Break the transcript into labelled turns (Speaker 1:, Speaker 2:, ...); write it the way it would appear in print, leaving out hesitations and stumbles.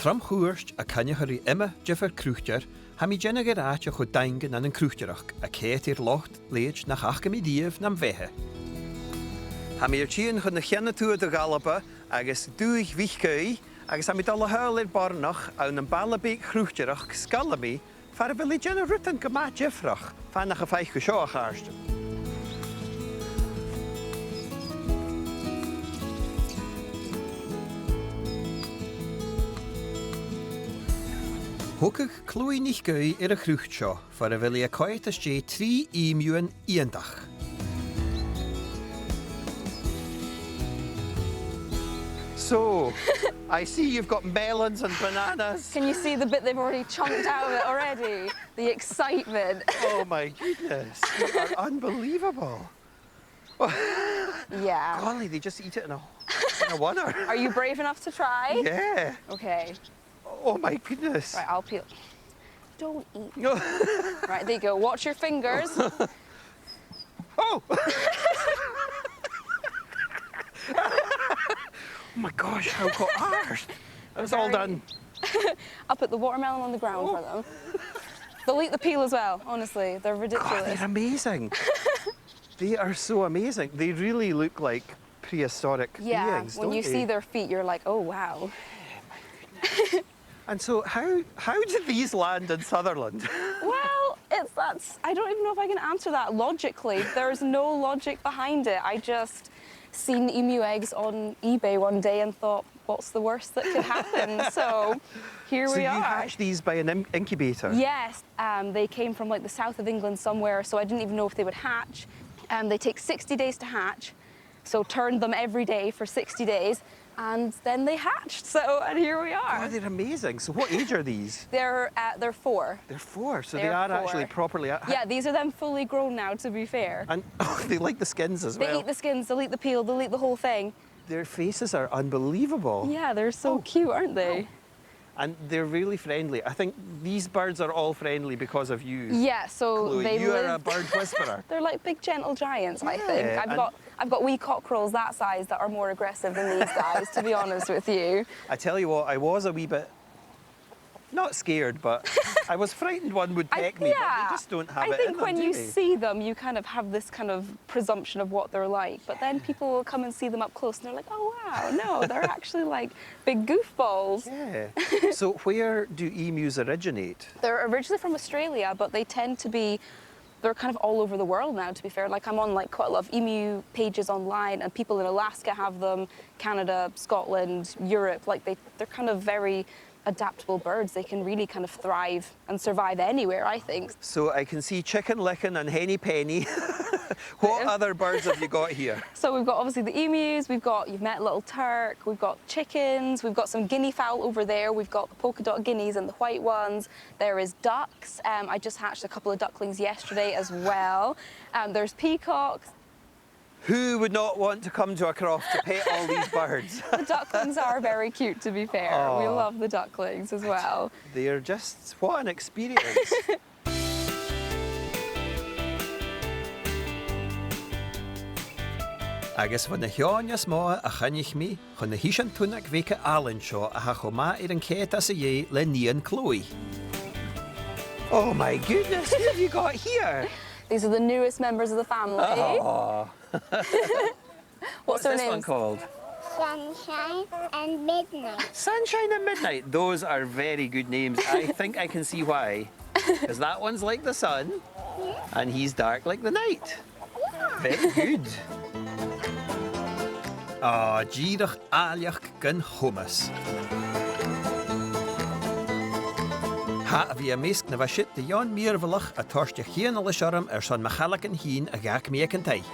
Speaker 1: Tram chuairst a cainecharí Emma Jeffer Cruitear ha mi jenna geráte chu daingan an Cruitearach a céit locht leid nach achgamí díomh nam bheithe. Ha mi tíon chun na cheanna túad a ALBA agus dúich bhíchcaí agus ha mi dal a háil barnach an an ballabéig Cruitearach scalami far a bhfuil jenna rutan go má Jeffrach fan nach a feich go seo a cháirste. Thugad clúi níos gaí a chrucht seo far a bhfuil a coit as dé 3 emu íondach. So, I see you've got melons and bananas.
Speaker 2: Can you see the bit they've already chunked out of it already? The excitement.
Speaker 1: Oh my goodness, you are unbelievable.
Speaker 2: Yeah.
Speaker 1: Golly, they just eat it in a wonder.
Speaker 2: Are you brave enough to try?
Speaker 1: Yeah.
Speaker 2: Okay.
Speaker 1: Oh my goodness.
Speaker 2: Right, I'll peel. Don't eat.
Speaker 1: No.
Speaker 2: Right, there you go. Watch your fingers.
Speaker 1: Oh! Oh my gosh, how got ours? It's all done.
Speaker 2: I'll put the watermelon on the ground for them. They'll eat the peel as well, honestly. They're ridiculous.
Speaker 1: God, they're amazing. They are so amazing. They really look like prehistoric beings,
Speaker 2: when you see their feet, you're like, oh, wow.
Speaker 1: And so how did these land in Sutherland?
Speaker 2: Well, I don't even know if I can answer that logically. There's no logic behind it. I just seen emu eggs on eBay one day and thought, what's the worst that could happen? So here we are.
Speaker 1: So you hatched these by an incubator?
Speaker 2: Yes, they came from like the south of England somewhere, so I didn't even know if they would hatch. They take 60 days to hatch, so turned them every day for 60 days. And then they hatched, and here we are.
Speaker 1: Oh, they're amazing. So what age are these?
Speaker 2: They're 4.
Speaker 1: They're 4, so they are 4. Actually properly...
Speaker 2: Yeah, these are them fully grown now, to be fair.
Speaker 1: And they like the skins as well.
Speaker 2: They eat the skins, they'll eat the peel, they'll eat the whole thing.
Speaker 1: Their faces are unbelievable.
Speaker 2: Yeah, they're so cute, aren't they?
Speaker 1: And they're really friendly. I think these birds are all friendly because of you.
Speaker 2: Yeah, so
Speaker 1: Chloe, you are a bird whisperer.
Speaker 2: They're like big gentle giants, I think. I've got wee cockerels that size that are more aggressive than these guys, to be honest with you.
Speaker 1: I tell you what, I was a wee bit, not scared, but I was frightened one would peck me, but they just don't have it in them,
Speaker 2: I think when you
Speaker 1: they?
Speaker 2: see them, you kind of have this kind of presumption of what they're like, but then people will come and see them up close and they're like, oh wow, no, they're actually like big goofballs.
Speaker 1: Yeah. So where do emus originate?
Speaker 2: They're originally from Australia, but they tend to be, they're kind of all over the world now, to be fair. Like I'm on like quite a lot of emu pages online and people in Alaska have them, Canada, Scotland, Europe, like they're kind of very adaptable birds. They can really kind of thrive and survive anywhere, I think.
Speaker 1: So I can see chicken licking and henny penny. What other birds have you got here?
Speaker 2: So we've got obviously the emus, you've met little Turk, we've got chickens, we've got some guinea fowl over there, we've got the polka dot guineas and the white ones. There is ducks. I just hatched a couple of ducklings yesterday as well. There's peacocks.
Speaker 1: Who would not want to come to a croft to pet all these birds?
Speaker 2: The ducklings are very cute, to be fair.
Speaker 1: Oh.
Speaker 2: We love the ducklings as well.
Speaker 1: They're just, what an experience. Agus van na heáine má a chaneich mi, chun na hísan túnach bhécha Alan seo a ha chomá ar an céit as a dhé le níon Chloe. Oh my goodness, who have you got here?
Speaker 2: These are the newest members of the family.
Speaker 1: Oh. What's
Speaker 2: their
Speaker 1: this
Speaker 2: names?
Speaker 1: one called?
Speaker 3: Sunshine and Midnight.
Speaker 1: Sunshine and Midnight. Those are very good names. I think I can see why. Because that one's like the sun, and he's dark like the night. Very good. Dha-rìribh gan hummus. Ha a bhí a measc na bhaisiid de Jan Míorbhalach a táiste chéanna le seorm ar son Machalach an hín a gach mé an taith.